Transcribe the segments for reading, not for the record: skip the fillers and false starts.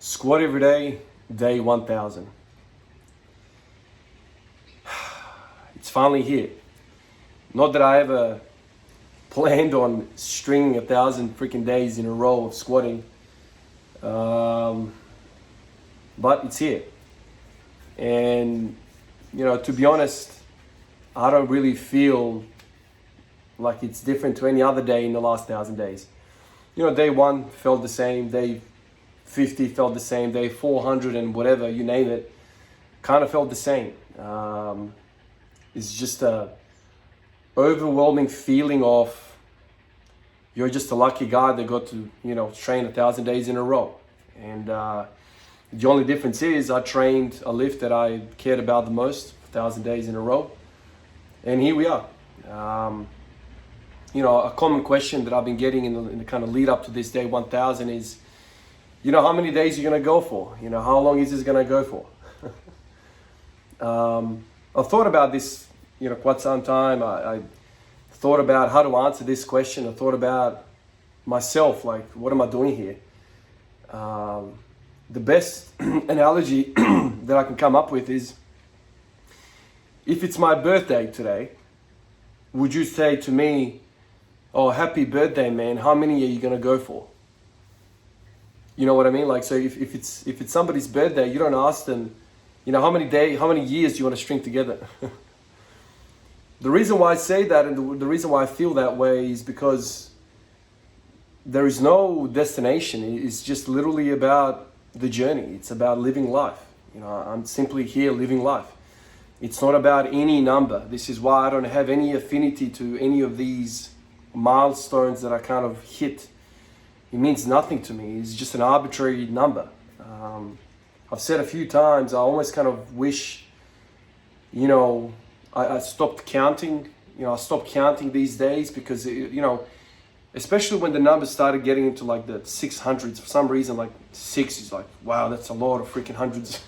Squat every day, day 1000. It's finally here. Not that I ever planned on stringing 1,000 freaking days in a row of squatting. But it's here. And, you know, to be honest, I don't really feel like it's different to any other day in the last 1,000 days. You know, day 1 felt the same, day 50 felt the same, day 400 and whatever, you name it, kind of felt the same. It's just a overwhelming feeling of you're just a lucky guy that got to, you know, train 1,000 days in a row. And the only difference is I trained a lift that I cared about the most, 1,000 days in a row. And here we are. You know, a common question that I've been getting in the kind of lead up to this day 1000 is, you know, how many days are you going to go for? You know, how long is this going to go for? I've thought about this, you know, quite some time. I thought about how to answer this question. I thought about myself, like, what am I doing here? The best analogy that I can come up with is, if it's my birthday today, would you say to me, oh, happy birthday, man, how many are you going to go for? You know what I mean? Like, so if it's somebody's birthday, you don't ask them, you know, how many years do you want to string together? The reason why I say that and the reason why I feel that way is because there is no destination. It's just literally about the journey. It's about living life. You know, I'm simply here living life. It's not about any number. This is why I don't have any affinity to any of these milestones that I kind of hit. It means nothing to me. It's just an arbitrary number. I've said a few times, I almost kind of wish, you know, I stopped counting. You know, I stopped counting these days because, you know, especially when the numbers started getting into like the 600s, for some reason, like 6 is like, wow, that's a lot of freaking hundreds.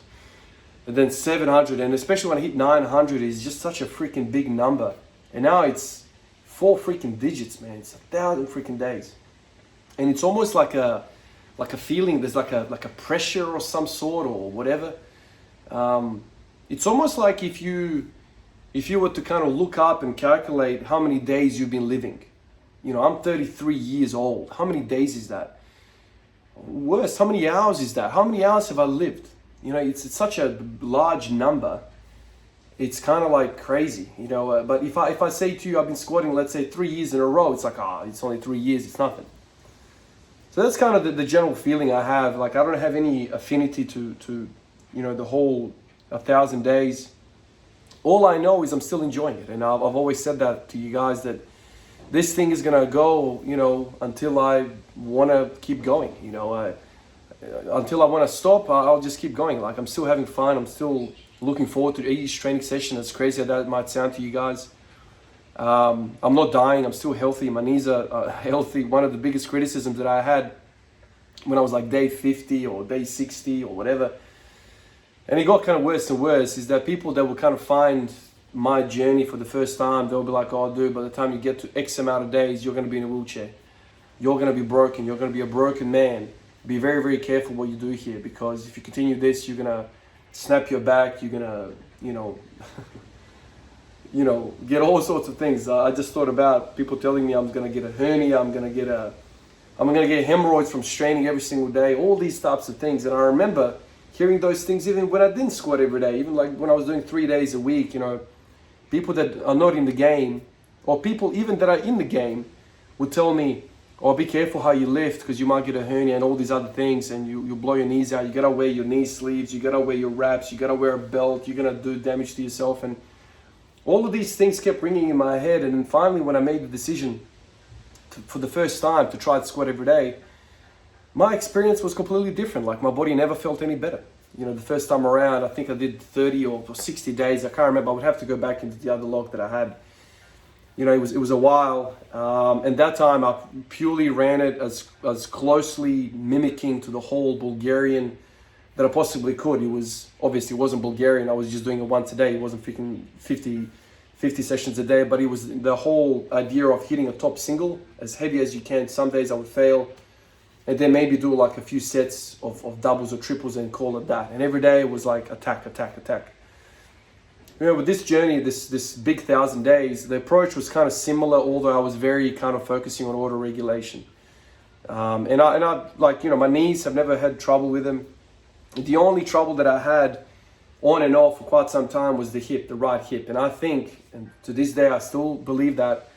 And then 700, and especially when I hit 900, is just such a freaking big number. And now it's 4 freaking digits, man. It's 1,000 freaking days. And it's almost like a feeling, there's like a pressure or some sort or whatever. It's almost like if you were to kind of look up and calculate how many days you've been living. You know, I'm 33 years old. How many days is that? Worse, how many hours is that? How many hours have I lived? You know, it's such a large number. It's kind of like crazy, you know. But if I say to you, I've been squatting, let's say 3 years in a row, it's like, it's only 3 years, it's nothing. So that's kind of the general feeling I have. Like, I don't have any affinity to you know, the whole 1,000 days. All I know is I'm still enjoying it. And I've always said that to you guys, that this thing is going to go, you know, until I want to keep going, you know. Until I want to stop, I'll just keep going. Like, I'm still having fun. I'm still looking forward to each training session, as crazy as that might sound to you guys. I'm not dying. I'm still healthy. My knees are healthy. One of the biggest criticisms that I had when I was like day 50 or day 60 or whatever, and it got kind of worse and worse, is that people that will kind of find my journey for the first time, they'll be like, oh, dude, by the time you get to X amount of days, you're going to be in a wheelchair. You're going to be broken. You're going to be a broken man. Be very, very careful what you do here, because if you continue this, you're going to snap your back. You're going to, you know, you know, get all sorts of things. I just thought about people telling me I'm going to get a hernia. I'm going to get hemorrhoids from straining every single day. All these types of things. And I remember hearing those things even when I didn't squat every day, even like when I was doing 3 days a week. You know, people that are not in the game, or people even that are in the game, would tell me, oh, be careful how you lift, because you might get a hernia and all these other things, and you'll blow your knees out. You gotta wear your knee sleeves, you gotta wear your wraps, you gotta wear a belt, you're gonna do damage to yourself. And all of these things kept ringing in my head. And then finally, when I made the decision for the first time to try to squat every day, my experience was completely different. Like, my body never felt any better. You know, the first time around, I think I did 30 or 60 days. I can't remember. I would have to go back into the other log that I had. You know, it was a while. And that time I purely ran it as closely mimicking to the whole Bulgarian that I possibly could. It was, obviously it wasn't Bulgarian. I was just doing it once a day. It wasn't freaking 50 sessions a day, but it was the whole idea of hitting a top single as heavy as you can. Some days I would fail. and then maybe do like a few sets of doubles or triples and call it that. And every day it was like attack, attack, attack. You know, with this journey, this big 1,000 days, the approach was kind of similar, although I was very kind of focusing on auto regulation. And I like, you know, my knees have never had trouble with them. The only trouble that I had on and off for quite some time was the hip, the right hip. And I think, and to this day, I still believe that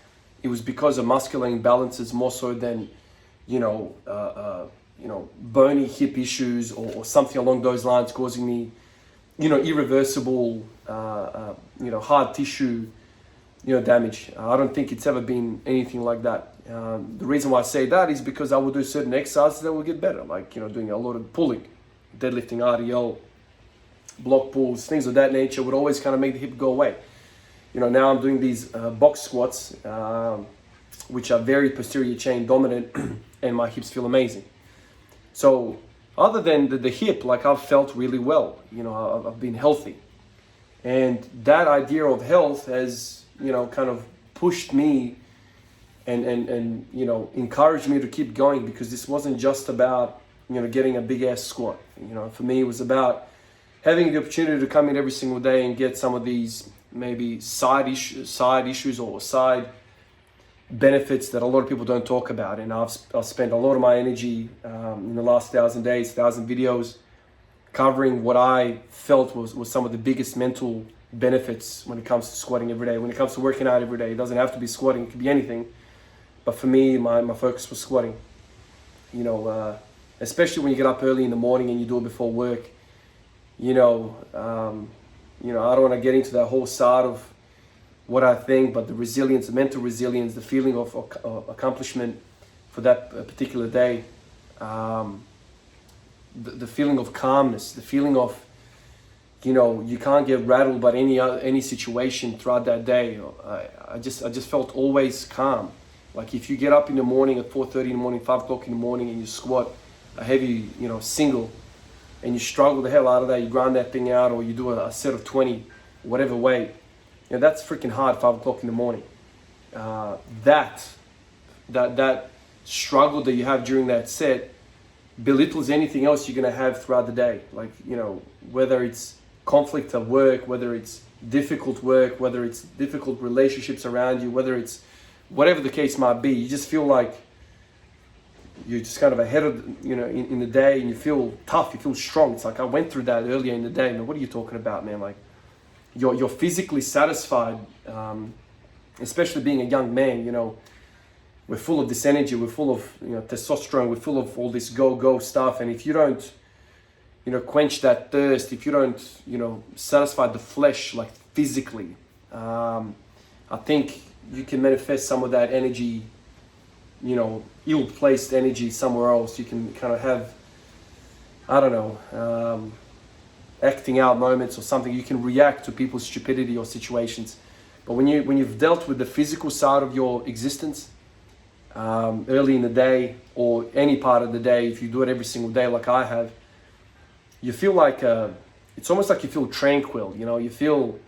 it was because of muscular imbalances more so than, bony hip issues or something along those lines causing me, irreversible, hard tissue, damage. I don't think it's ever been anything like that. The reason why I say that is because I will do certain exercises that will get better, like, doing a lot of pulling, deadlifting, RDL, block pulls, things of that nature would always kind of make the hip go away. Now I'm doing these box squats, which are very posterior chain dominant, and my hips feel amazing. So other than the hip, like, I've felt really well. I've been healthy. And that idea of health has, kind of pushed me and encouraged me to keep going, because this wasn't just about, getting a big ass squat. For me, it was about having the opportunity to come in every single day and get some of these maybe side issues or side benefits that a lot of people don't talk about. And I've spent a lot of my energy in the last 1,000 days, 1,000 videos, covering what I felt was some of the biggest mental benefits when it comes to squatting every day, when it comes to working out every day. It doesn't have to be squatting, it could be anything. But for me, my focus was squatting. Especially when you get up early in the morning and you do it before work. I don't want to get into that whole side of what I think, but the resilience, the mental resilience, the feeling of accomplishment for that particular day, the feeling of calmness, the feeling of, you can't get rattled by any situation throughout that day. I just felt always calm. Like, if you get up in the morning at 4:30 in the morning, 5 o'clock in the morning, and you squat a heavy, single, and you struggle the hell out of that, you grind that thing out, or you do a set of 20, whatever weight, that's freaking hard, 5 o'clock in the morning. That struggle that you have during that set belittles anything else you're gonna have throughout the day. Like, whether it's conflict at work, whether it's difficult work, whether it's difficult relationships around you, whether it's whatever the case might be, you just feel like you're just kind of ahead of, in the day, and you feel tough, you feel strong. It's like, I went through that earlier in the day, man. What are you talking about, man? Like, you're physically satisfied, especially being a young man. We're full of this energy, we're full of testosterone, we're full of all this go stuff, and if you don't quench that thirst, if you don't satisfy the flesh, like, physically, I think you can manifest some of that energy, ill-placed energy somewhere else. You can kind of have, I don't know, acting out moments or something. You can react to people's stupidity or situations. But when you've dealt with the physical side of your existence early in the day, or any part of the day, if you do it every single day like I have, you feel like, it's almost like you feel tranquil, you feel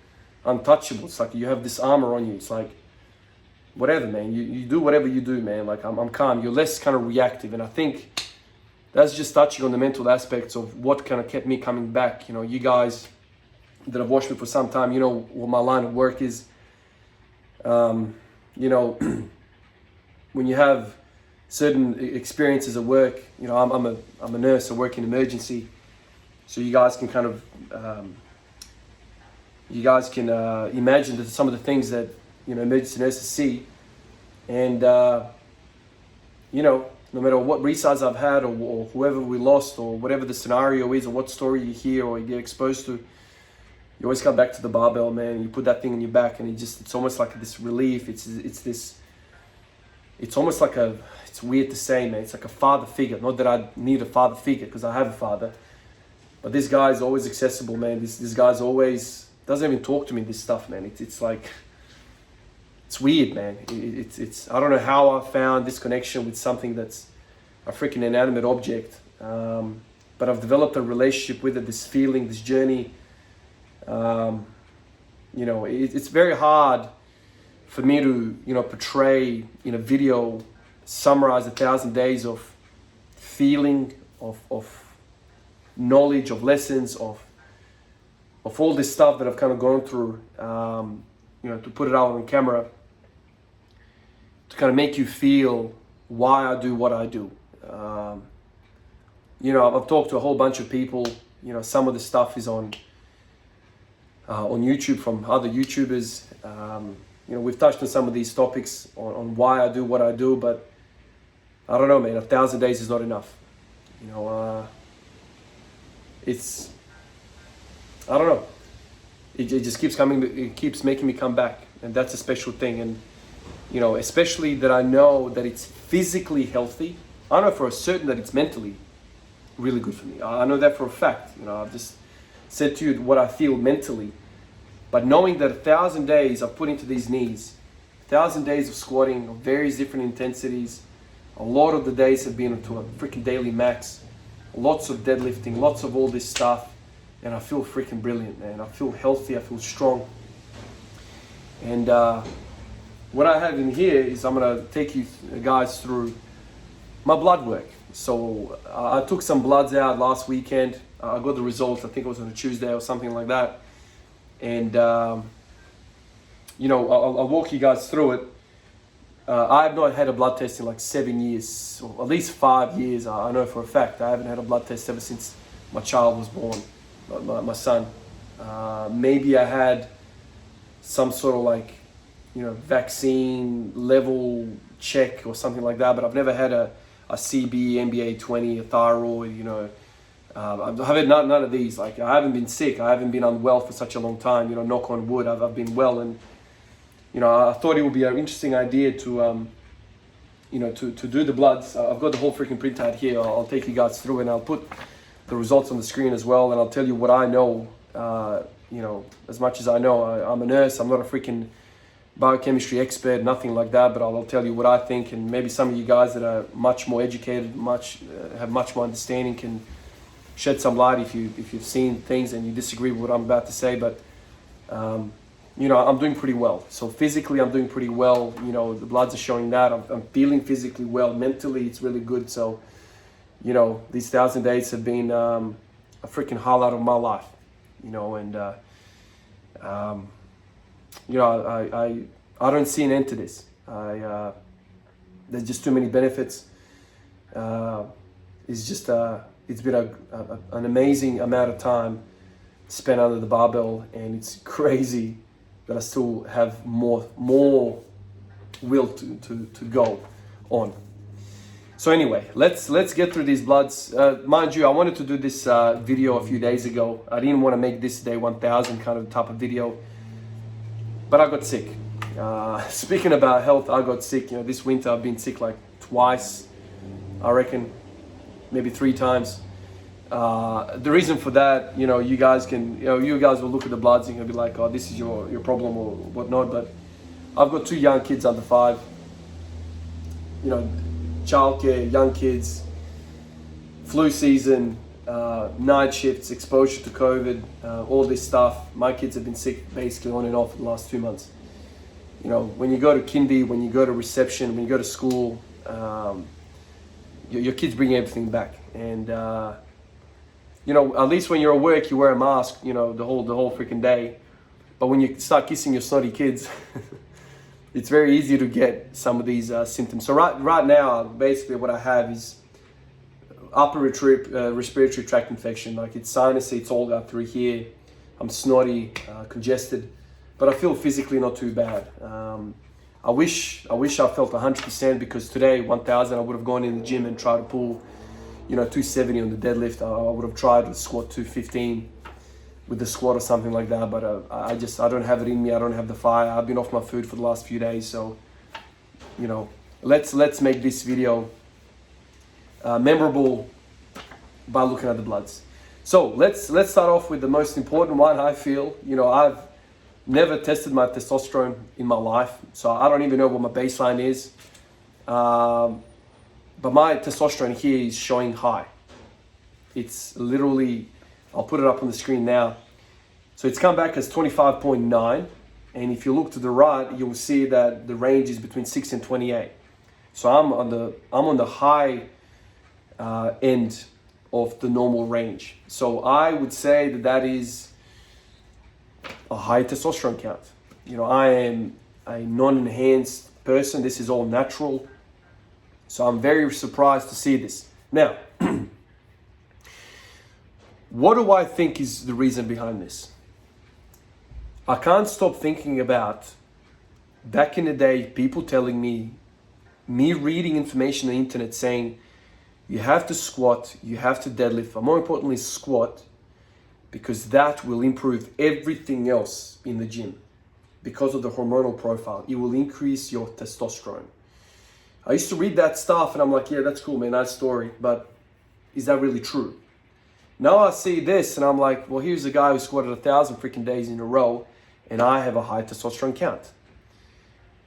untouchable. It's like you have this armor on you. It's like, whatever, man, you do whatever you do, man. Like, I'm calm. You're less kind of reactive. And I think that's just touching on the mental aspects of what kind of kept me coming back. You guys that have watched me for some time, what my line of work is. When you have certain experiences at work, I'm a nurse. I work in emergency. So you guys can kind of, imagine that some of the things that, emergency nurses see. And, no matter what resides I've had, or whoever we lost, or whatever the scenario is, or what story you hear or you get exposed to, you always come back to the barbell, man. You put that thing in your back, and it's almost like this relief. It's almost like it's weird to say, man. It's like a father figure. Not that I need a father figure, because I have a father. But this guy is always accessible, man. This guy's always, doesn't even talk to me this stuff, man. It's like, it's weird, man. It's I don't know how I found this connection with something that's a freaking inanimate object. But I've developed a relationship with it, this feeling, this journey. It's very hard for me to, portray in a video, summarize 1,000 days of feeling, of knowledge, of lessons, of all this stuff that I've kind of gone through, to put it out on camera, to kind of make you feel why I do what I do. I've talked to a whole bunch of people. Some of the stuff is on YouTube from other YouTubers. We've touched on some of these topics on why I do what I do, but I don't know, man. 1,000 days is not enough. It's, I don't know. It just keeps coming. It keeps making me come back, and that's a special thing. And especially that I know that it's physically healthy. I know for a certain that it's mentally really good for me. I know that for a fact. I've just said to you what I feel mentally. But knowing that 1,000 days I've put into these knees, 1,000 days of squatting of various different intensities, a lot of the days have been to a freaking daily max, lots of deadlifting, lots of all this stuff, and I feel freaking brilliant, man. I feel healthy, I feel strong. And what I have in here is I'm gonna take you guys through my blood work. So I took some bloods out last weekend. I got the results, I think it was on a Tuesday or something like that. And I'll walk you guys through it. I have not had a blood test in like 7 years, or at least 5 years. I know for a fact. I haven't had a blood test ever since my child was born, my son. Maybe I had some sort of vaccine level check or something like that, but I've never had a CB, NBA 20, a thyroid, I've had none of these. I haven't been sick. I haven't been unwell for such a long time. Knock on wood. I've been well, and I thought it would be an interesting idea to do the bloods. I've got the whole freaking printout here. I'll take you guys through, and I'll put the results on the screen as well, and I'll tell you what I know. As much as I know, I'm a nurse. I'm not a freaking biochemistry expert, nothing like that. But I'll tell you what I think, and maybe some of you guys that are much more educated, have much more understanding, can shed some light if you've seen things and you disagree with what I'm about to say. But I'm doing pretty well. So physically I'm doing pretty well. The bloods are showing that. I'm feeling physically well. Mentally it's really good. So these 1,000 days have been a freaking highlight of my life. I don't see an end to this. There's just too many benefits. It's been an amazing amount of time spent under the barbell, and it's crazy that I still have more will to go on. So anyway, let's get through these bloods. Mind you, I wanted to do this video a few days ago. I didn't want to make this day 1,000 kind of type of video, but I got sick. Speaking about health, I got sick. This winter I've been sick like twice, I reckon. Maybe 3 times. The reason for that, you guys will look at the bloods and you'll be like, oh, this is your problem or whatnot. But I've got 2 young kids under 5. Childcare, young kids, flu season, night shifts, exposure to COVID, all this stuff. My kids have been sick basically on and off for the last 2 months. When you go to kindy, when you go to reception, when you go to school, your kids bring everything back, and at least when you're at work you wear a mask, the whole freaking day. But when you start kissing your snotty kids, it's very easy to get some of these symptoms. So right now, basically what I have is upper respiratory tract infection. Like it's sinus, it's all got through here. I'm snotty, congested, but I feel physically not too bad. I wish I felt 100%, because today 1,000 I would have gone in the gym and tried to pull 270 on the deadlift. I would have tried to squat 215 with the squat or something like that, but I don't have it in me. I don't have the fire. I've been off my food for the last few days, so let's make this video memorable by looking at the bloods. So let's start off with the most important one. I feel I've never tested my testosterone in my life, so I don't even know what my baseline is. But my testosterone here is showing high. It's literally, I'll put it up on the screen now. So it's come back as 25.9, and if you look to the right, you'll see that the range is between 6 and 28. So I'm on the high end of the normal range. So I would say that that is a high testosterone count. You know, I am a non-enhanced person. This is all natural. So I'm very surprised to see this. Now, what do I think is the reason behind this? I can't stop thinking about back in the day, people telling me reading information on the internet saying you have to squat, you have to deadlift, but more importantly, squat, because that will improve everything else in the gym because of the hormonal profile. It will increase your testosterone. I used to read that stuff and I'm like, yeah, that's cool, man, nice story, but is that really true? Now I see this and I'm like, well, here's a guy who squatted 1,000 freaking days in a row and I have a high testosterone count.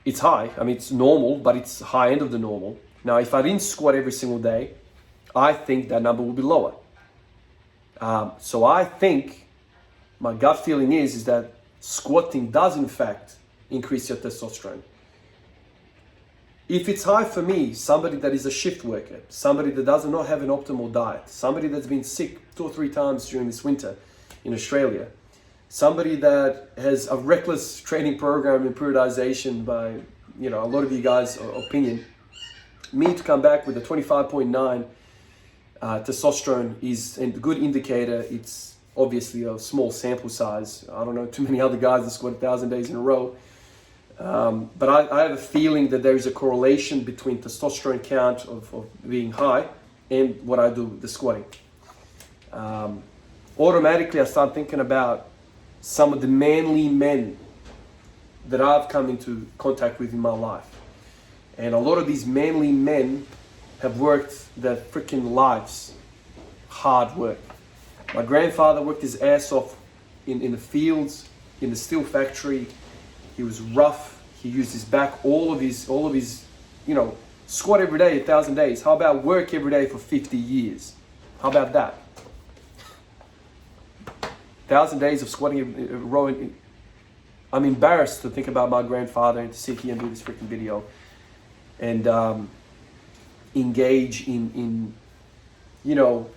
It's high, I mean, it's normal, but it's high end of the normal. Now, if I didn't squat every single day, I think that number will be lower. So I think, my gut feeling is that squatting does in fact increase your testosterone. If it's high for me, somebody that is a shift worker, somebody that does not have an optimal diet, somebody that's been sick 2 or 3 times during this winter in Australia, somebody that has a reckless training program in periodization by, you know, a lot of you guys' opinion, me to come back with a 25.9 testosterone is a good indicator. It's obviously a small sample size. I don't know too many other guys that squat 1,000 days in a row. But I have a feeling that there is a correlation between testosterone count of being high and what I do, the squatting. Automatically I start thinking about some of the manly men that I've come into contact with in my life. And a lot of these manly men have worked their freaking lives, hard work. My grandfather worked his ass off in the fields, in the steel factory. He was rough. He used his back, all of his, you know, squat every day, 1,000 days. How about work every day for 50 years? How about that? 1,000 days of squatting a row. I'm embarrassed to think about my grandfather and to sit here and do this freaking video and engage in, you know,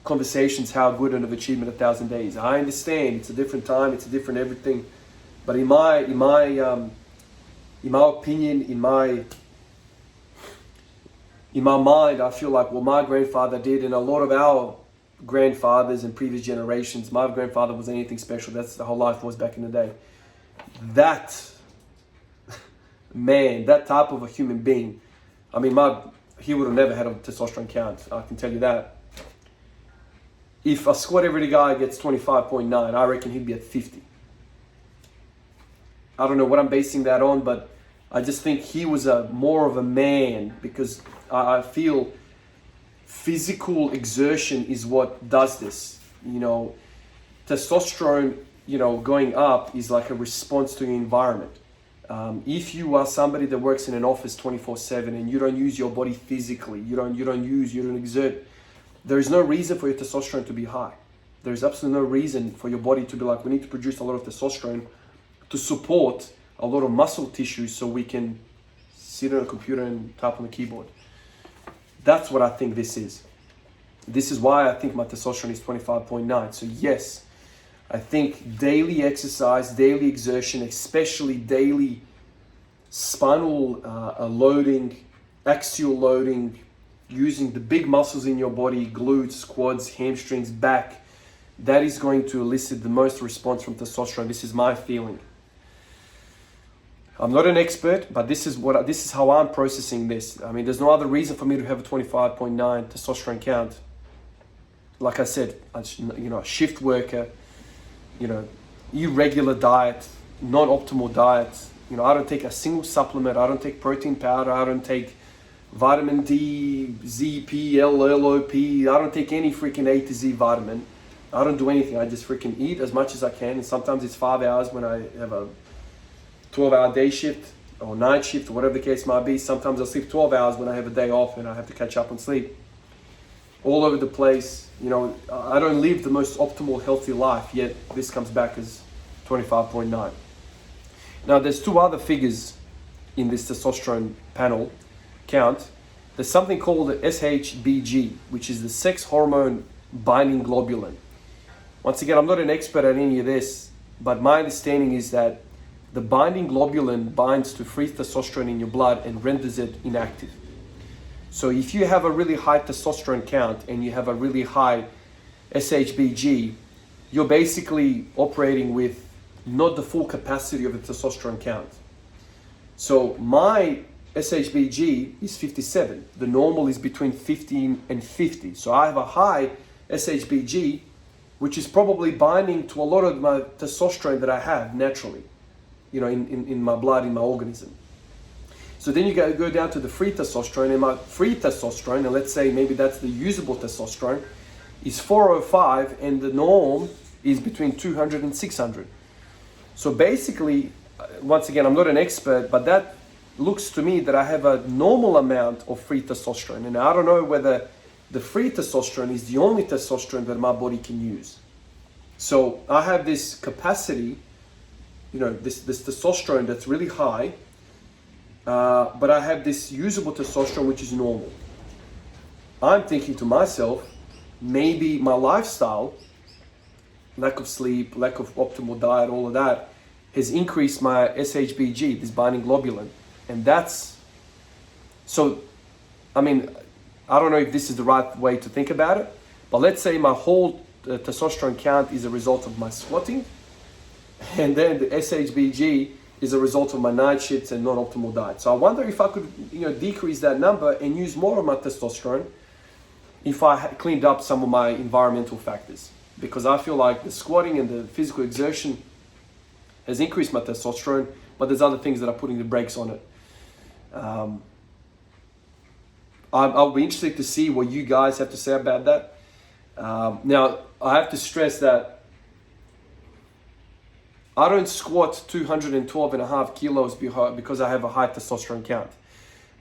conversations how good of achievement 1,000 days. I understand it's a different time, it's a different everything, but in my opinion, in my mind, I feel like what my grandfather did, and a lot of our grandfathers and previous generations, my grandfather wasn't anything special. That's the whole life was back in the day. That man, that type of a human being, I mean, he would have never had a testosterone count. I can tell you that. If a squat every day guy gets 25.9, I reckon he'd be at 50. I don't know what I'm basing that on, but I just think he was more of a man, because I feel physical exertion is what does this. You know, testosterone, you know, going up is like a response to your environment. If you are somebody that works in an office 24/7 and you don't use your body physically, you don't exert, there is no reason for your testosterone to be high. There is absolutely no reason for your body to be like, we need to produce a lot of testosterone to support a lot of muscle tissue so we can sit on a computer and type on the keyboard. That's what I think this is. This is why I think my testosterone is 25.9. So yes, I think daily exercise, daily exertion, especially daily spinal loading, axial loading, using the big muscles in your body, glutes, quads, hamstrings, back, that is going to elicit the most response from testosterone. This is my feeling. I'm not an expert, but this is how I'm processing this. I mean, there's no other reason for me to have a 25.9 testosterone count. Like I said, you know, a shift worker, you know, irregular diet, non-optimal diet. You know, I don't take a single supplement. I don't take protein powder. I don't take vitamin D, ZP, LOP. I don't take any freaking A to Z vitamin. I don't do anything. I just freaking eat as much as I can. And sometimes it's 5 hours when I have a 12-hour day shift or night shift or whatever the case might be. Sometimes I'll sleep 12 hours when I have a day off and I have to catch up on sleep. All over the place. You know, I don't live the most optimal healthy life, yet this comes back as 25.9. Now there's 2 other figures in this testosterone panel count. there's something called the SHBG, which is the sex hormone binding globulin. Once again, I'm not an expert at any of this, but my understanding is that the binding globulin binds to free testosterone in your blood and renders it inactive. So if you have a really high testosterone count and you have a really high SHBG, you're basically operating with not the full capacity of the testosterone count. So my SHBG is 57. The normal is between 15 and 50. So I have a high SHBG, which is probably binding to a lot of my testosterone that I have naturally, in my blood, in my organism. So then you go down to the free testosterone, and my free testosterone, and let's say maybe that's the usable testosterone, is 405, and the norm is between 200 and 600. So basically, once again, I'm not an expert, but that looks to me that I have a normal amount of free testosterone. And I don't know whether the free testosterone is the only testosterone that my body can use. So I have this capacity, this testosterone that's really high, but I have this usable testosterone which is normal. I'm thinking to myself, maybe my lifestyle, lack of sleep, lack of optimal diet, all of that, has increased my SHBG, this binding globulin. And that's, so, I don't know if this is the right way to think about it, but let's say my whole testosterone count is a result of my squatting, and then the SHBG is a result of my night shifts and non-optimal diet. So I wonder if I could, decrease that number and use more of my testosterone if I cleaned up some of my environmental factors. Because I feel like the squatting and the physical exertion has increased my testosterone, but there's other things that are putting the brakes on it. I'll be interested to see what you guys have to say about that. Now, I have to stress that I don't squat 212.5 kilos because I have a high testosterone count.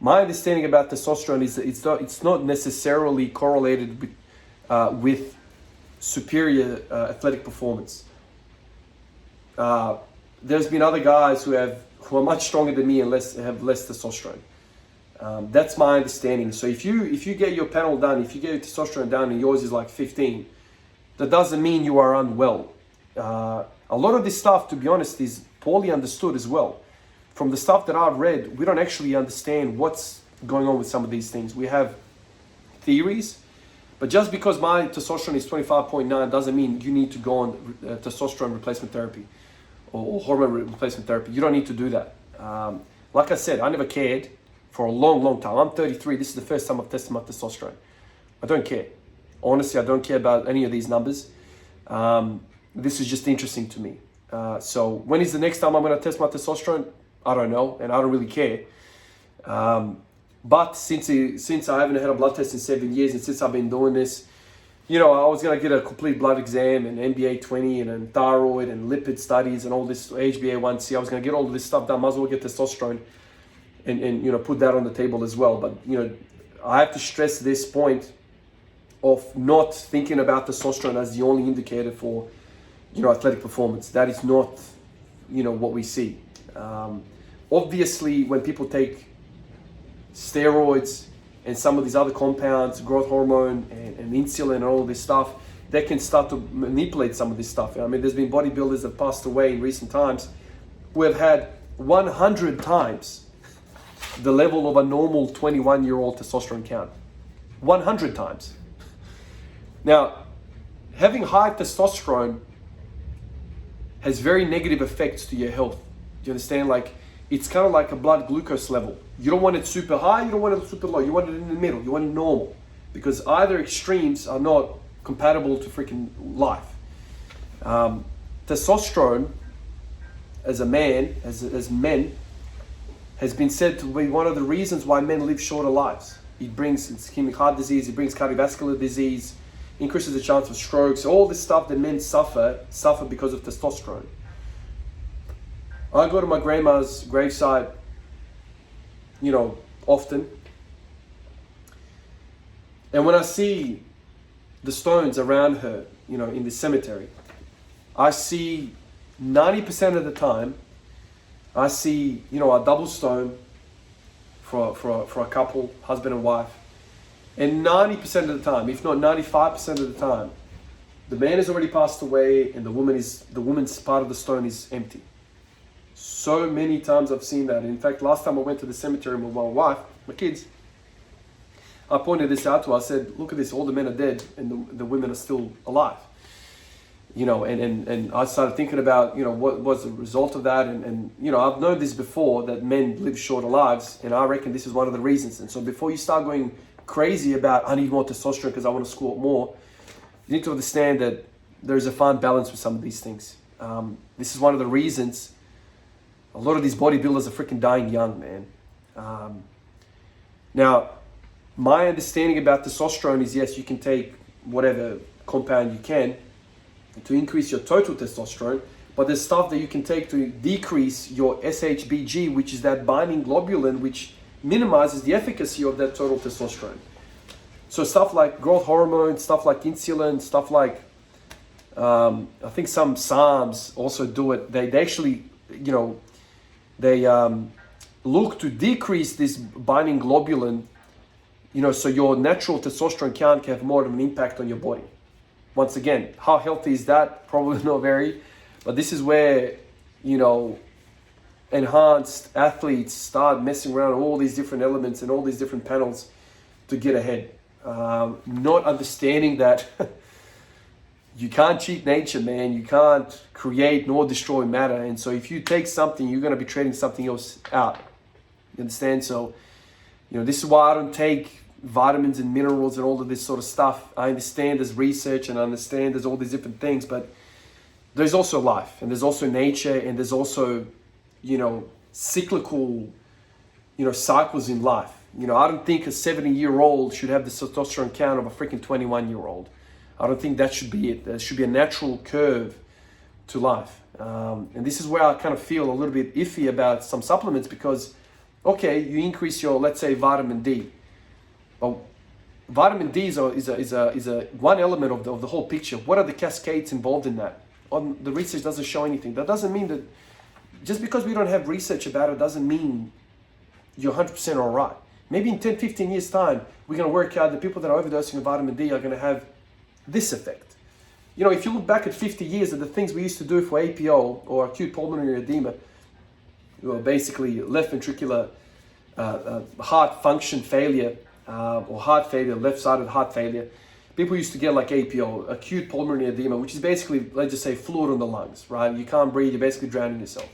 My understanding about testosterone is that it's not necessarily correlated with superior athletic performance. There's been other guys who are much stronger than me and have less testosterone. That's my understanding. So if you get your panel done, if you get your testosterone done and yours is like 15, that doesn't mean you are unwell. A lot of this stuff, to be honest, is poorly understood as well. From the stuff that I've read, we don't actually understand what's going on with some of these things. We have theories, but just because my testosterone is 25.9 doesn't mean you need to go on testosterone replacement therapy or hormone replacement therapy. You don't need to do that. Like I said, I never cared for a long, long time. I'm 33. This is the first time I've tested my testosterone. I don't care. Honestly, I don't care about any of these numbers. This is just interesting to me. So when is the next time I'm going to test my testosterone? I don't know, and I don't really care. But since I haven't had a blood test in 7 years, and since I've been doing this, I was going to get a complete blood exam and NBA 20 and thyroid and lipid studies and all this HbA1c. I was going to get all of this stuff done. Might as well get testosterone and put that on the table as well. But I have to stress this point of not thinking about testosterone as the only indicator for athletic performance. That is not what we see. Obviously, when people take steroids and some of these other compounds, growth hormone and insulin and all this stuff, they can start to manipulate some of this stuff. There's been bodybuilders that passed away in recent times who have had 100 times the level of a normal 21-year-old testosterone count. 100 times. Now, having high testosterone has very negative effects to your health. Do you understand? It's kind of like a blood glucose level. You don't want it super high, you don't want it super low. You want it in the middle, you want it normal. Because either extremes are not compatible to freaking life. Testosterone, as a man, as men, has been said to be one of the reasons why men live shorter lives. It brings ischemic heart disease, it brings cardiovascular disease, increases the chance of strokes, all this stuff that men suffer because of testosterone. I go to my grandma's gravesite, often. And when I see the stones around her, in the cemetery, I see 90% of the time, I see, a double stone for a couple, husband and wife. And 90% of the time, if not 95% of the time, the man has already passed away and the woman's part of the stone is empty. So many times I've seen that. In fact, last time I went to the cemetery with my wife, my kids, I pointed this out to her. I said, look at this, all the men are dead and the women are still alive. You know, and I started thinking about, you know, what was the result of that. And you know, I've known this before, that men live shorter lives, and I reckon this is one of the reasons. And so before you start going crazy about, I need more testosterone because I want to squat more, you need to understand that there's a fine balance with some of these things. This is one of the reasons a lot of these bodybuilders are freaking dying young, man. Now, my understanding about testosterone is, yes, you can take whatever compound you can to increase your total testosterone, but there's stuff that you can take to decrease your SHBG, which is that binding globulin, which minimizes the efficacy of that total testosterone. So stuff like growth hormone, stuff like insulin, stuff like, I think some SARMs also do it. They actually, you know, they look to decrease this binding globulin, you know, so your natural testosterone count can have more of an impact on your body. Once again, how healthy is that? Probably not very. But this is where, you know, enhanced athletes start messing around with all these different elements and all these different panels to get ahead. Not understanding that you can't cheat nature, man. You can't create nor destroy matter. And so if you take something, you're going to be trading something else out. You understand? So, you know, this is why I don't take vitamins and minerals and all of this sort of stuff. I understand there's research and I understand there's all these different things, but there's also life and there's also nature and there's also, you know, cyclical, you know, cycles in life. You know, I don't think a 70-year-old should have the testosterone count of a freaking 21-year-old. I don't think that should be it. There should be a natural curve to life. And this is where I kind of feel a little bit iffy about some supplements because, okay, you increase your, let's say, vitamin D. But vitamin D is a one element of the whole picture. What are the cascades involved in that? The research doesn't show anything. That doesn't mean that just because we don't have research about it doesn't mean you're 100% all right. Maybe in 10, 15 years time, we're going to work out the people that are overdosing of vitamin D are going to have this effect. You know, if you look back at 50 years of the things we used to do for APO or acute pulmonary edema, or basically left ventricular heart function failure, or heart failure, left-sided heart failure, people used to get like APO, acute pulmonary edema, which is basically, let's just say, fluid on the lungs, right? You can't breathe, you're basically drowning yourself.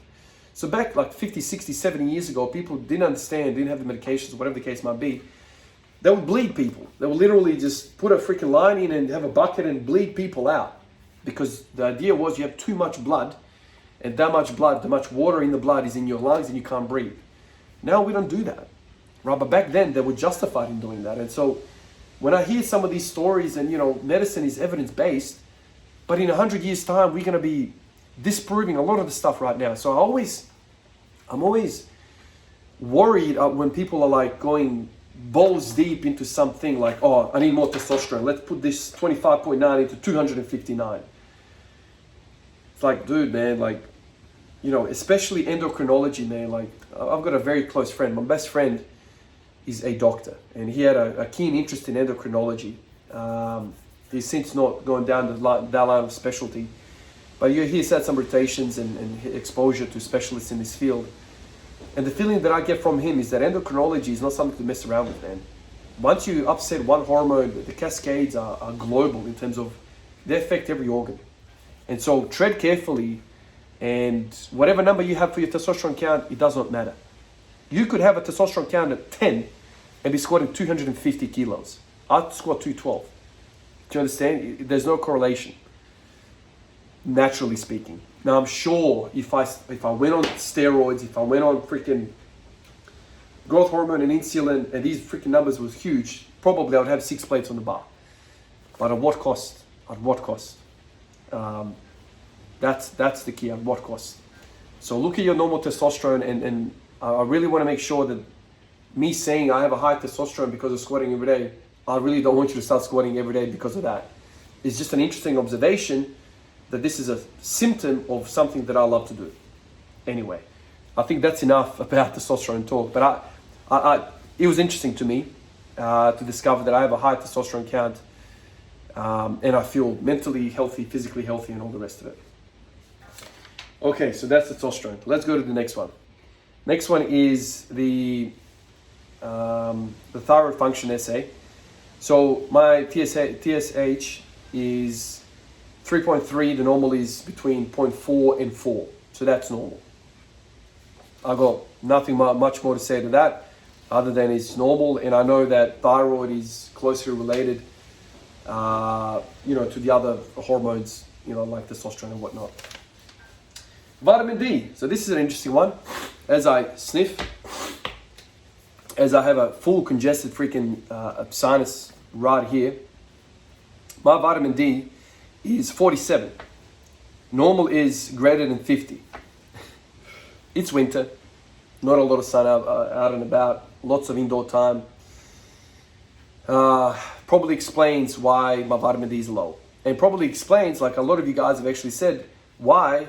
So back like 50, 60, 70 years ago, people didn't understand, didn't have the medications, whatever the case might be. They would bleed people. They would literally just put a freaking line in and have a bucket and bleed people out. Because the idea was you have too much blood, and that much blood, the much water in the blood is in your lungs and you can't breathe. Now we don't do that. Right, but back then they were justified in doing that. And so when I hear some of these stories and, you know, medicine is evidence-based, but in 100 years' time, we're going to be disproving a lot of the stuff right now. So I'm always worried when people are like going balls deep into something like, oh, I need more testosterone. Let's put this 25.9 into 259. It's like, dude, man, like, you know, especially endocrinology, man. Like, I've got a very close friend. My best friend is a doctor, and he had a keen interest in endocrinology. He's since not gone down that line of specialty, but he's had some rotations and exposure to specialists in this field. And the feeling that I get from him is that endocrinology is not something to mess around with, man. Once you upset one hormone, the cascades are global in terms of they affect every organ. And so tread carefully, and whatever number you have for your testosterone count, it does not matter. You could have a testosterone count at 10 and be squatting 250 kilos. I'd squat 212. Do you understand? There's no correlation, naturally speaking. Now, I'm sure if I went on steroids, if I went on freaking growth hormone and insulin, and these freaking numbers was huge, probably I would have 6 plates on the bar. But at what cost? At what cost? That's the key. At what cost? So look at your normal testosterone, and I really want to make sure that me saying I have a high testosterone because of squatting every day, I really don't want you to start squatting every day because of that. It's just an interesting observation that this is a symptom of something that I love to do. Anyway, I think that's enough about testosterone talk, but it was interesting to me to discover that I have a high testosterone count, and I feel mentally healthy, physically healthy, and all the rest of it. Okay, so that's testosterone. Let's go to the next one. Next one is the thyroid function assay. So my TSH is 3.3. The normal is between 0.4 and 4. So that's normal. I got nothing much more to say to that, other than it's normal. And I know that thyroid is closely related, to the other hormones, like testosterone and whatnot. Vitamin D. So this is an interesting one. As I sniff, as I have a full congested freaking sinus right here, my vitamin D is 47. Normal is greater than 50. It's winter, not a lot of sun out and about, lots of indoor time. Probably explains why my vitamin D is low. And probably explains, like a lot of you guys have actually said, why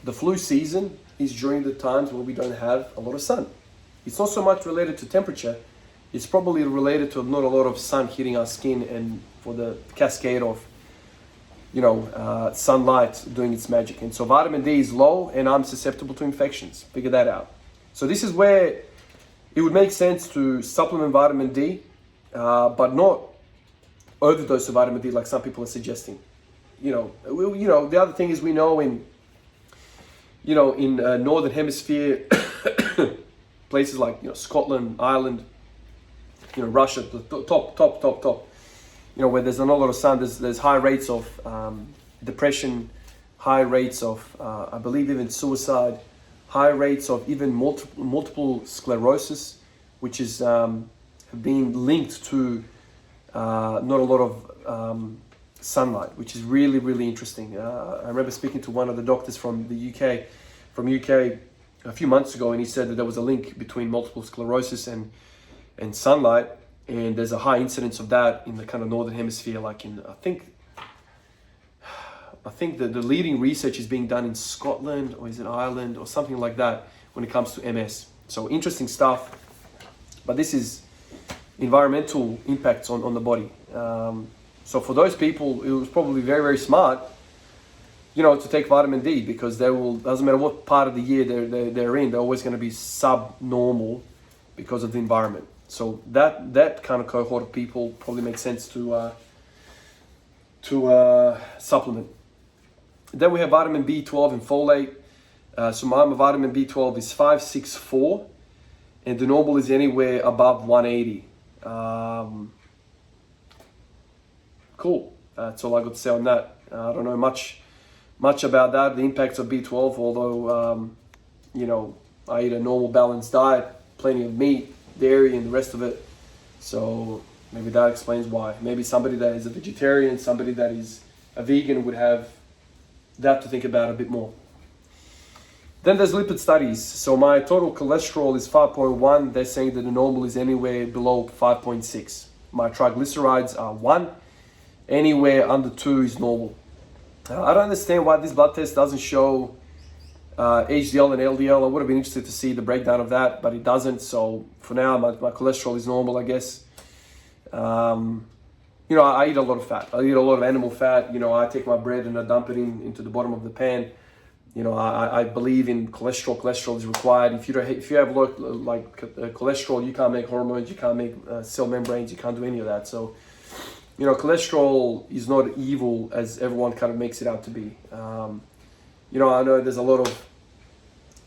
the flu season is during the times when we don't have a lot of sun. It's not so much related to temperature, it's probably related to not a lot of sun hitting our skin and for the cascade of sunlight doing its magic. And so vitamin D is low and I'm susceptible to infections. Figure that out. So this is where it would make sense to supplement vitamin D, but not overdose of vitamin D like some people are suggesting. The other thing is we know in Northern Hemisphere, places like Scotland, Ireland, Russia, the top. Where there's not a lot of sun, there's high rates of depression, high rates of, I believe, even suicide, high rates of even multiple sclerosis, which is being linked to not a lot of sunlight, which is really, really interesting. I remember speaking to one of the doctors from the UK, a few months ago, and he said that there was a link between multiple sclerosis and sunlight. And there's a high incidence of that in the kind of Northern Hemisphere, like in, I think the leading research is being done in Scotland, or is it Ireland, or something like that, when it comes to MS. So interesting stuff. But this is environmental impacts on the body. So for those people, it was probably very, very smart, to take vitamin D, because doesn't matter what part of the year they're in, they're always going to be subnormal because of the environment. So that kind of cohort of people probably makes sense to supplement. Then we have vitamin B12 and folate. So my vitamin B12 is 564, and the normal is anywhere above 180. Cool. That's all I got to say on that. I don't know much about that, the impacts of B12, although I eat a normal balanced diet, plenty of meat, dairy, and the rest of it. So maybe that explains why. Maybe somebody that is a vegetarian, somebody that is a vegan would have that to think about a bit more. Then there's lipid studies. So my total cholesterol is 5.1. They're saying that the normal is anywhere below 5.6. My triglycerides are 1. Anywhere under 2 is normal. I don't understand why this blood test doesn't show HDL and LDL. I would have been interested to see the breakdown of that, but it doesn't. So for now, my cholesterol is normal, I guess. I eat a lot of fat. I eat a lot of animal fat. I take my bread and I dump it into the bottom of the pan. I believe in cholesterol. Cholesterol is required. If you have low cholesterol, you can't make hormones, you can't make cell membranes, you can't do any of that. So, cholesterol is not evil as everyone kind of makes it out to be. I know there's a lot of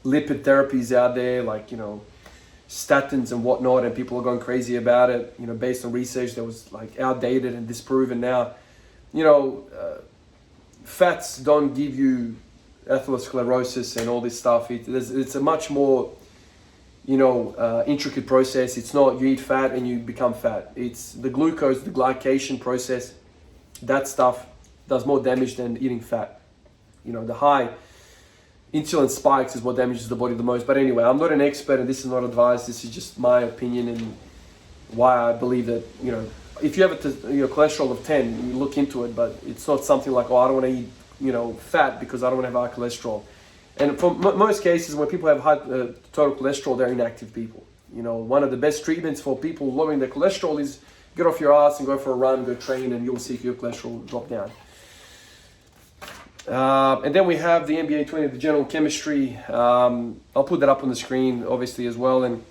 lipid therapies out there, like, statins and whatnot, and people are going crazy about it, based on research that was like outdated and disproven now. Fats don't give you atherosclerosis and all this stuff. It's a much more, intricate process. It's not you eat fat and you become fat. It's the glucose, the glycation process. That stuff does more damage than eating fat. The high insulin spikes is what damages the body the most. But anyway, I'm not an expert and this is not advice. This is just my opinion and why I believe that, if you have a cholesterol of 10, you look into it, but it's not something like, I don't want to eat, fat because I don't want to have high cholesterol. And for most cases, when people have high total cholesterol, they're inactive people. You know, one of the best treatments for people lowering their cholesterol is get off your ass and go for a run, go train, and you'll see your cholesterol drop down. And then we have the NBA 20, the general chemistry. I'll put that up on the screen, obviously, as well. And,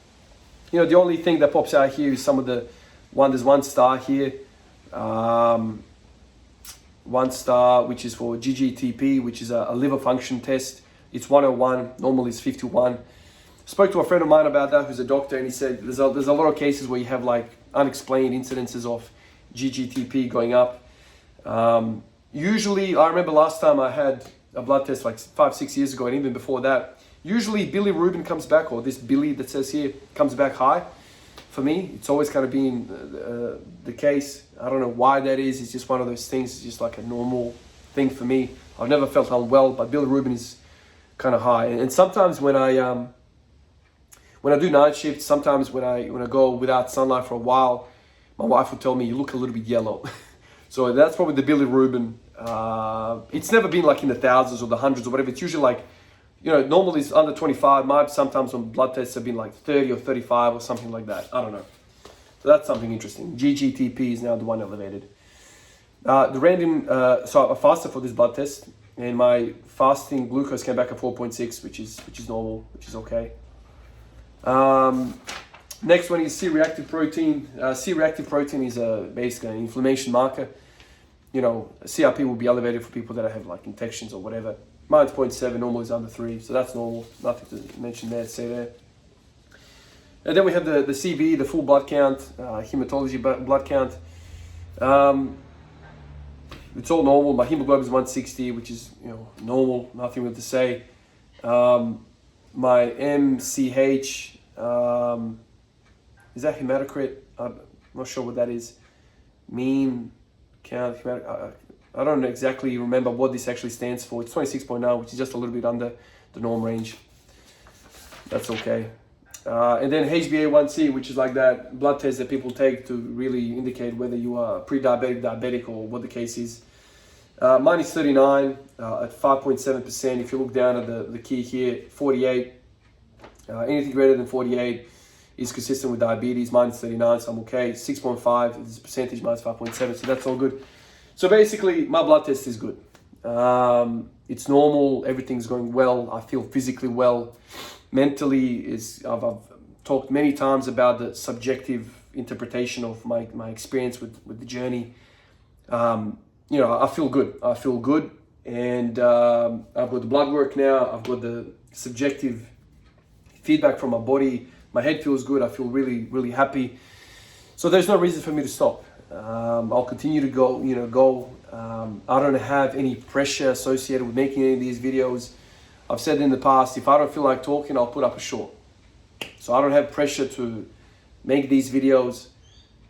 you know, the only thing that pops out here is some of the there's 1 star here. 1 star, which is for GGTP, which is a liver function test. It's 101, normally it's 51. Spoke to a friend of mine about that who's a doctor, and he said there's a lot of cases where you have like unexplained incidences of GGTP going up. Usually, I remember last time I had a blood test like 5-6 years ago, and even before that, usually bilirubin comes back, or this bili that says here comes back high. For me, it's always kind of been the case. I don't know why that is. It's just one of those things. It's just like a normal thing for me. I've never felt unwell, but bilirubin is kind of high. And sometimes when I do night shifts, sometimes when I go without sunlight for a while, my wife will tell me you look a little bit yellow. So that's probably the bilirubin. It's never been like in the thousands or the hundreds or whatever. It's usually like, you know, normally it's under 25. Mine sometimes on blood tests have been like 30 or 35 or something like that. I don't know. So that's something interesting. GGTP is now the one elevated. The random, so I fasted for this blood test, and my fasting glucose came back at 4.6, which is normal, which is okay. Next one is C-reactive protein. C-reactive protein is basically an inflammation marker. You know, CRP will be elevated for people that have like infections or whatever. Mine's 0.7, normal is under 3, so that's normal. Nothing to mention there, say there. And then we have the CV, the full blood count, hematology blood count. It's all normal. My hemoglobin is 160, which is, you know, normal, nothing really to say. My MCH, is that hematocrit? I'm not sure what that is. Mean count, I don't exactly remember what this actually stands for. It's 26.9, which is just a little bit under the norm range. That's okay. And then HbA1c, which is like that blood test that people take to really indicate whether you are pre-diabetic, diabetic, or what the case is. Mine is 39 at 5.7%. If you look down at the key here, 48. Anything greater than 48 is consistent with diabetes. Mine is 39, so I'm okay. 6.5 is percentage, mine is 5.7, so that's all good. So basically, my blood test is good. It's normal, everything's going well. I feel physically well. Mentally, I've talked many times about the subjective interpretation of my experience with the journey. You know, I feel good. And I've got the blood work now. I've got the subjective feedback from my body. My head feels good. I feel really, really happy. So there's no reason for me to stop. I'll continue to go. I don't have any pressure associated with making any of these videos. I've said in the past, if I don't feel like talking, I'll put up a short. So I don't have pressure to make these videos.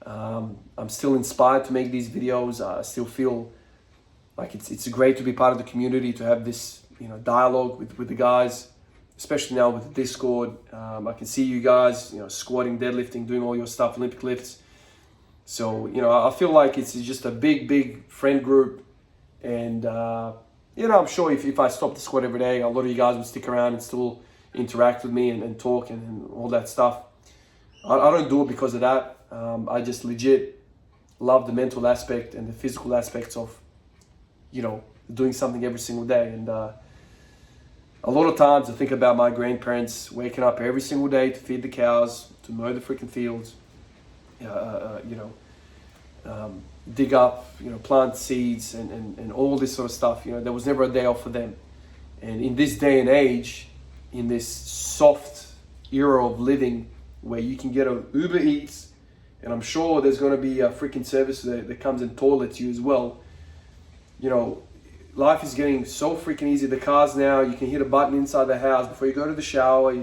I'm still inspired to make these videos. I still feel like it's great to be part of the community, to have this, you know, dialogue with the guys, especially now with the Discord. I can see you guys, you know, squatting, deadlifting, doing all your stuff, Olympic lifts. So, you know, I feel like it's just a big friend group. And, you know, I'm sure if I stopped the squat every day, a lot of you guys would stick around and still interact with me and talk and all that stuff. I don't do it because of that. I just legit love the mental aspect and the physical aspects of, you know, doing something every single day. And a lot of times I think about my grandparents waking up every single day to feed the cows, to mow the freaking fields, dig up, you know, plant seeds and all this sort of stuff. You know, there was never a day off for them. And in this day and age, in this soft era of living where you can get an Uber Eats, and I'm sure there's going to be a freaking service that comes and toilets you as well. You know, life is getting so freaking easy. The cars now, you can hit a button inside the house before you go to the shower.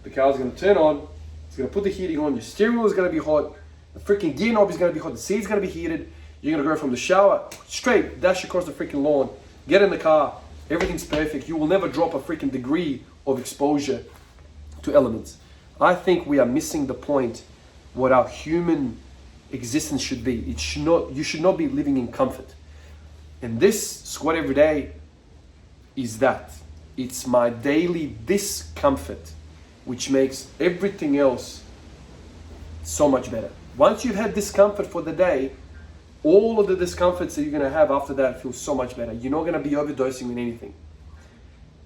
The car's going to turn on. It's going to put the heating on. Your steering wheel is going to be hot. The freaking gear knob is going to be hot. The seat's going to be heated. You're going to go from the shower straight, dash across the freaking lawn, get in the car. Everything's perfect. You will never drop a freaking degree of exposure to elements. I think we are missing the point what our human existence should be. You should not be living in comfort. And this squat every day is that. It's my daily discomfort, which makes everything else so much better. Once you've had discomfort for the day, all of the discomforts that you're going to have after that feel so much better. You're not going to be overdosing with anything.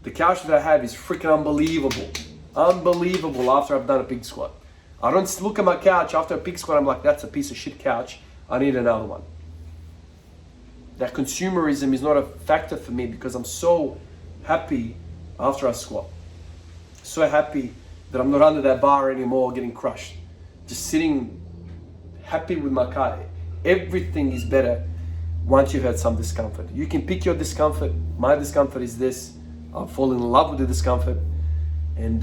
The couch that I have is freaking unbelievable. Unbelievable after I've done a pig squat. I don't look at my couch after a pig squat, I'm like, that's a piece of shit couch. I need another one. That consumerism is not a factor for me because I'm so happy after I squat. So happy that I'm not under that bar anymore getting crushed. Just sitting happy with my car. Everything is better once you've had some discomfort. You can pick your discomfort. My discomfort is this. I've fallen in love with the discomfort. And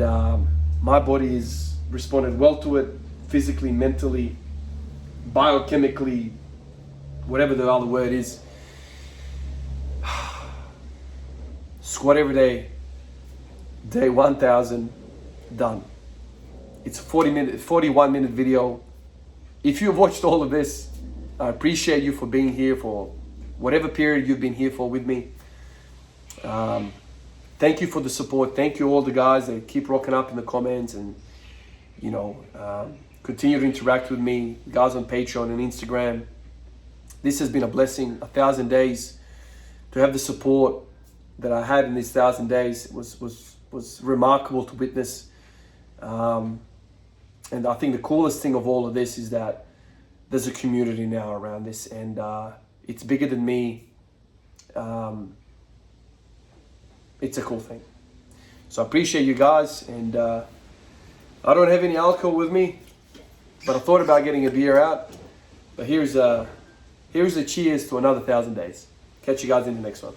my body has responded well to it, physically, mentally, biochemically, whatever the other word is. Squat every day, day 1000, done. It's a 41 minute video. If you've watched all of this, I appreciate you for being here for whatever period you've been here for with me. Thank you for the support. Thank you all the guys that keep rocking up in the comments and, you know, continue to interact with me, guys on Patreon and Instagram. This has been a blessing. 1,000 days to have the support that I had in these 1,000 days was remarkable to witness. And I think the coolest thing of all of this is that there's a community now around this, and it's bigger than me. It's a cool thing. So I appreciate you guys, and I don't have any alcohol with me, but I thought about getting a beer out. But here's a cheers to another 1,000 days. Catch you guys in the next one.